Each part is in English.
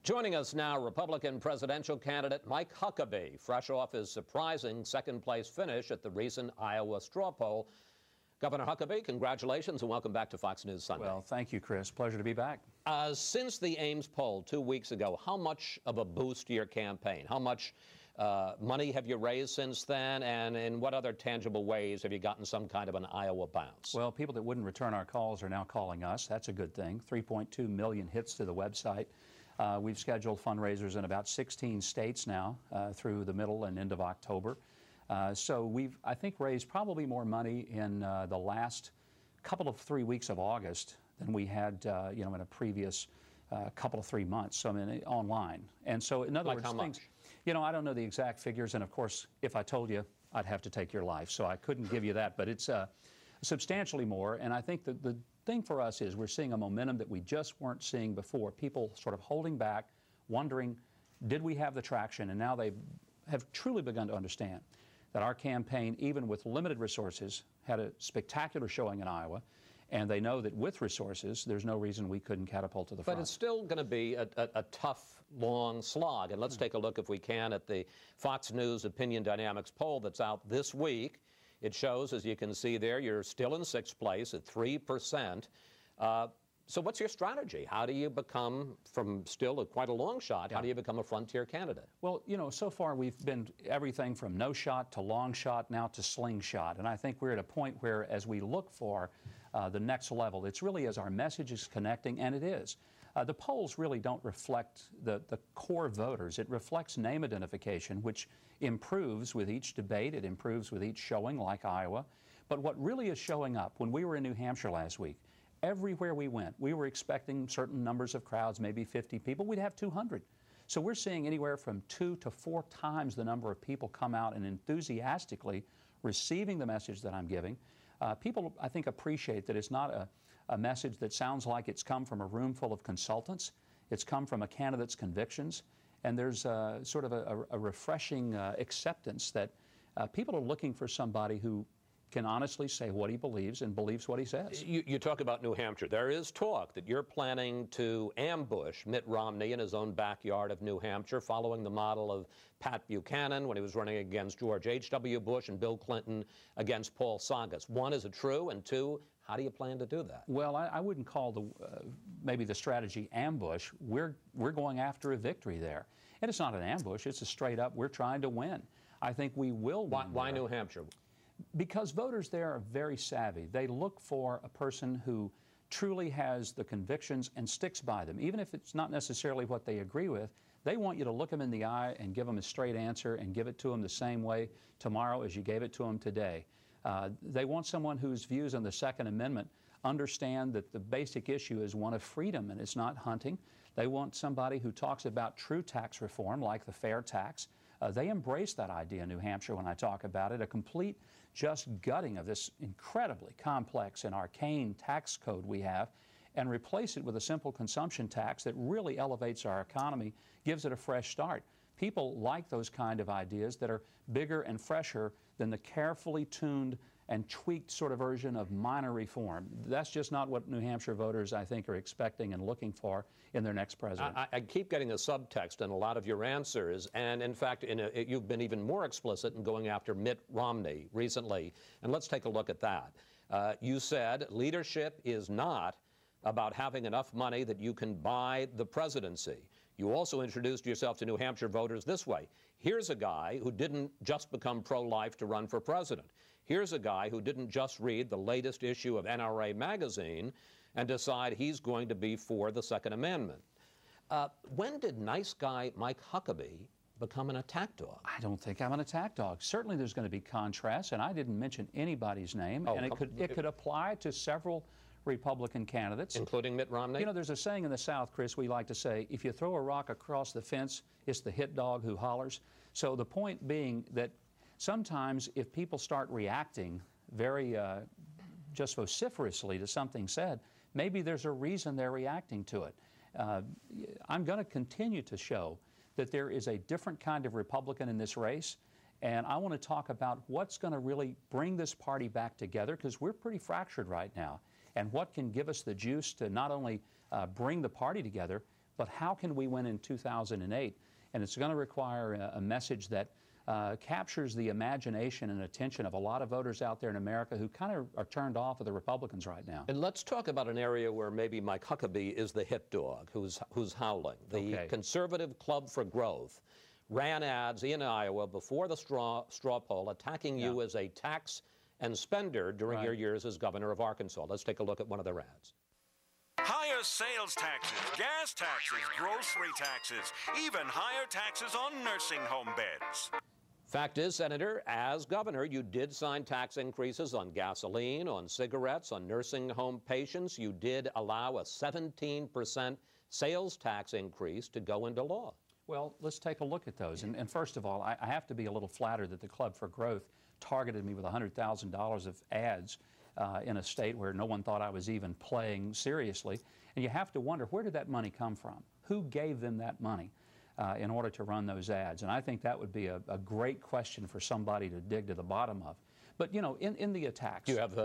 Joining us now, Republican presidential candidate Mike Huckabee, fresh off his surprising second-place finish at the recent Iowa straw poll. Governor Huckabee, congratulations and welcome back to Fox News Sunday. Well, thank you, Chris. Pleasure to be back. Since the Ames poll 2 weeks ago, how much of a boost to your campaign? How much money have you raised since then, and in what other tangible ways have you gotten some kind of an Iowa bounce? Well, people that wouldn't return our calls are now calling us. That's a good thing. 3.2 million hits to the website. We've scheduled fundraisers in about 16 states now through the middle and end of October. So we've, I think, raised probably more money in the last couple of 3 weeks of August than we had, in a previous couple of 3 months. So I mean, online. And so, in other words, how much? I don't know the exact figures, and of course, if I told you, I'd have to take your life. So I couldn't give you that, but it's substantially more. And I think that the thing for us is we're seeing a momentum that we just weren't seeing before. People sort of holding back, wondering, did we have the traction? And now they have truly begun to understand that our campaign, even with limited resources, had a spectacular showing in Iowa. And they know that with resources, there's no reason we couldn't catapult to the front. But it's still going to be a tough, long slog. And let's take a look, if we can, at the Fox News Opinion Dynamics poll that's out this week. It shows, as you can see there, you're still in sixth place at 3%. So what's your strategy? How do you become, from still quite a long shot, how do you become a frontier candidate? Well, so far we've been everything from no shot to long shot, now to slingshot. And I think we're at a point where, as we look for the next level, it's really as our message is connecting, and it is. The polls really don't reflect the core voters. It reflects name identification, which improves with each debate. It improves with each showing, like Iowa. But what really is showing up, when we were in New Hampshire last week, everywhere we went, we were expecting certain numbers of crowds, maybe 50 people. We'd have 200. So we're seeing anywhere from 2 to 4 times the number of people come out and enthusiastically receiving the message that I'm giving. People, I think, appreciate that it's not a message that sounds like it's come from a room full of consultants. It's come from a candidate's convictions. And there's sort of a refreshing acceptance that people are looking for somebody who can honestly say what he believes and believes what he says. You talk about New Hampshire. There is talk that you're planning to ambush Mitt Romney in his own backyard of New Hampshire, following the model of Pat Buchanan when he was running against George H.W. Bush and Bill Clinton against Paul Tsongas. One, is it true? And two, how do you plan to do that? Well, I wouldn't call maybe the strategy ambush. We're going after a victory there. And it's not an ambush. It's a straight up, we're trying to win. I think we will win. Why New Hampshire? Because voters there are very savvy. They look for a person who truly has the convictions and sticks by them. Even if it's not necessarily what they agree with, they want you to look them in the eye and give them a straight answer and give it to them the same way tomorrow as you gave it to them today. They want someone whose views on the Second Amendment understand that the basic issue is one of freedom and it's not hunting. They want somebody who talks about true tax reform, like the fair tax. They embrace that idea in New Hampshire when I talk about it, a complete just gutting of this incredibly complex and arcane tax code we have, and replace it with a simple consumption tax that really elevates our economy, gives it a fresh start. People like those kind of ideas that are bigger and fresher than the carefully tuned and tweaked sort of version of minor reform. That's just not what New Hampshire voters, I think, are expecting and looking for in their next president. I keep getting a subtext in a lot of your answers, and in fact, you've been even more explicit in going after Mitt Romney recently. And let's take a look at that. You said leadership is not about having enough money that you can buy the presidency. You also introduced yourself to New Hampshire voters this way. Here's a guy who didn't just become pro-life to run for president. Here's a guy who didn't just read the latest issue of NRA magazine and decide he's going to be for the Second Amendment. When did nice guy Mike Huckabee become an attack dog? I don't think I'm an attack dog. Certainly there's going to be contrast, and I didn't mention anybody's name, and it could apply to several Republican candidates. Including Mitt Romney? There's a saying in the South, Chris, we like to say, if you throw a rock across the fence, it's the hit dog who hollers. So the point being that sometimes if people start reacting very just vociferously to something said, maybe there's a reason they're reacting to it. I'm going to continue to show that there is a different kind of Republican in this race, and I want to talk about what's going to really bring this party back together, because we're pretty fractured right now. And what can give us the juice to not only bring the party together, but how can we win in 2008? And it's going to require a message that captures the imagination and attention of a lot of voters out there in America who kind of are turned off of the Republicans right now. And let's talk about an area where maybe Mike Huckabee is the hit dog who's howling. The Conservative Club for Growth ran ads in Iowa before the straw poll attacking you as a tax and spender during your years as governor of Arkansas. Let's take a look at one of their ads. Higher sales taxes, gas taxes, grocery taxes, even higher taxes on nursing home beds. Fact is, Senator, as governor, you did sign tax increases on gasoline, on cigarettes, on nursing home patients. You did allow a 17% sales tax increase to go into law. Well, let's take a look at those. And first of all, I have to be a little flattered that the Club for Growth targeted me with $100,000 of ads in a state where no one thought I was even playing seriously. And you have to wonder, where did that money come from? Who gave them that money in order to run those ads? And I think that would be a great question for somebody to dig to the bottom of. But, you know, in the attacks... Do you have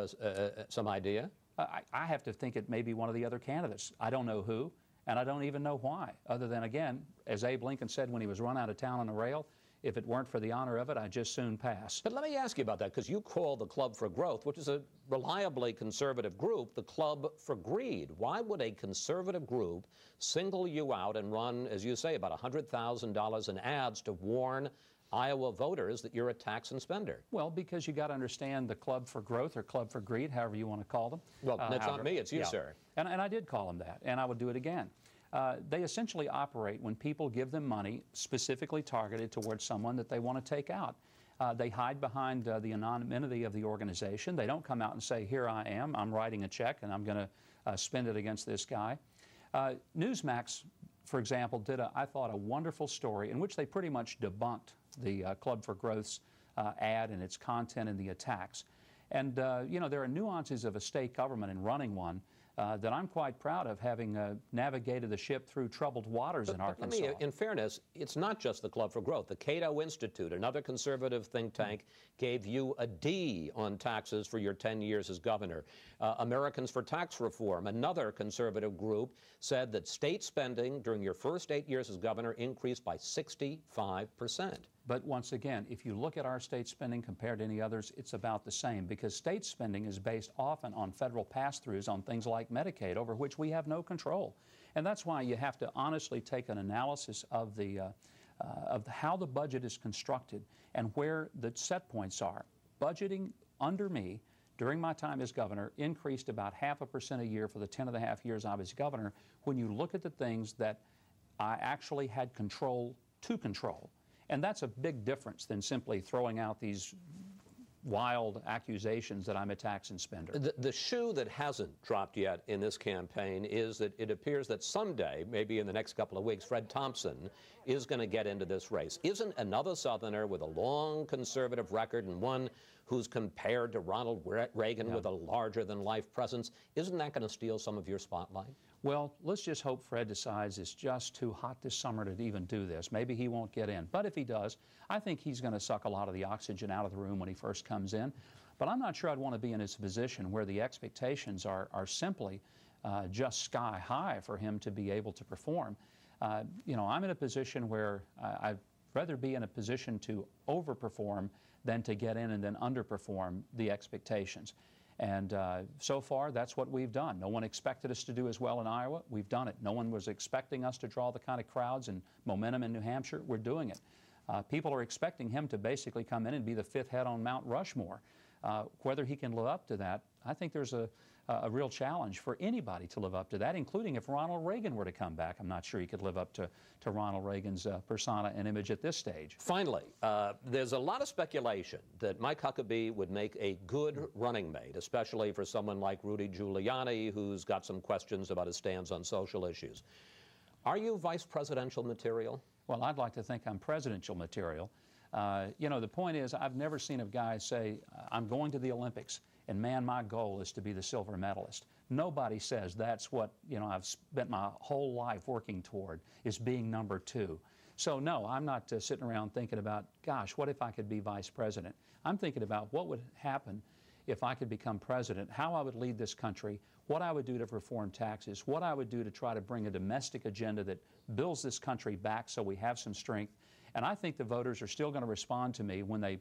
some idea? I have to think it may be one of the other candidates. I don't know who, and I don't even know why, other than, again, as Abe Lincoln said when he was run out of town on a rail, if it weren't for the honor of it, I'd just soon pass. But let me ask you about that, because you call the Club for Growth, which is a reliably conservative group, the Club for Greed. Why would a conservative group single you out and run, as you say, about $100,000 in ads to warn Iowa voters that you're a tax and spender? Well, because you got to understand the Club for Growth or Club for Greed, however you want to call them. Well, it's not me, it's you, sir. And I did call them that, and I would do it again. They essentially operate when people give them money specifically targeted towards someone that they want to take out. They hide behind the anonymity of the organization. They don't come out and say, here I am, I'm writing a check and I'm going to spend it against this guy. Newsmax, for example, did, I thought, a wonderful story in which they pretty much debunked the Club for Growth's ad and its content and the attacks. And, you know, there are nuances of a state government in running one that I'm quite proud of, having navigated the ship through troubled waters in Arkansas. Let me, in fairness, it's not just the Club for Growth. The Cato Institute, another conservative think tank, gave you a D on taxes for your 10 years as governor. Americans for Tax Reform, another conservative group, said that state spending during your first 8 years as governor increased by 65%. But once again, if you look at our state spending compared to any others, it's about the same, because state spending is based often on federal pass-throughs on things like Medicaid, over which we have no control. And that's why you have to honestly take an analysis of how the budget is constructed and where the set points are. Budgeting under me during my time as governor increased about 0.5% a year for the 10.5 years I was governor, when you look at the things that I actually had control to control. And that's a big difference than simply throwing out these wild accusations that I'm a tax and spender. The shoe that hasn't dropped yet in this campaign is that it appears that someday, maybe in the next couple of weeks, Fred Thompson is going to get into this race. Isn't another Southerner with a long conservative record and one who's compared to Ronald Reagan with a larger-than-life presence, isn't that going to steal some of your spotlight? Well, let's just hope Fred decides it's just too hot this summer to even do this. Maybe he won't get in. But if he does, I think he's going to suck a lot of the oxygen out of the room when he first comes in. But I'm not sure I'd want to be in his position where the expectations are simply just sky high for him to be able to perform. You know, I'm in a position where I'd rather be in a position to overperform than to get in and then underperform the expectations. And so far, that's what we've done. No one expected us to do as well in Iowa. We've done it. No one was expecting us to draw the kind of crowds and momentum in New Hampshire. We're doing it. People are expecting him to basically come in and be the fifth head on Mount Rushmore. Whether he can live up to that, I think there's a real challenge for anybody to live up to that, including if Ronald Reagan were to come back. I'm not sure he could live up to Ronald Reagan's persona and image at this stage. Finally, there's a lot of speculation that Mike Huckabee would make a good running mate, especially for someone like Rudy Giuliani, who's got some questions about his stance on social issues. Are you vice presidential material? Well, I'd like to think I'm presidential material. You know, the point is, I've never seen a guy say, I'm going to the Olympics, and man, my goal is to be the silver medalist. Nobody says that's what, you know, I've spent my whole life working toward, is being number 2. So no, I'm not sitting around thinking about, gosh, what if I could be vice president? I'm thinking about what would happen if I could become president, how I would lead this country, what I would do to reform taxes, what I would do to try to bring a domestic agenda that builds this country back so we have some strength. And I think the voters are still going to respond to me when they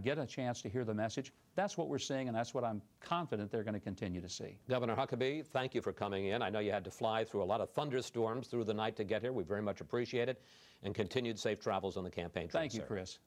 get a chance to hear the message. That's what we're seeing, and that's what I'm confident they're going to continue to see. Governor Huckabee, thank you for coming in. I know you had to fly through a lot of thunderstorms through the night to get here. We very much appreciate it, and continued safe travels on the campaign trail. Thank you, Chris.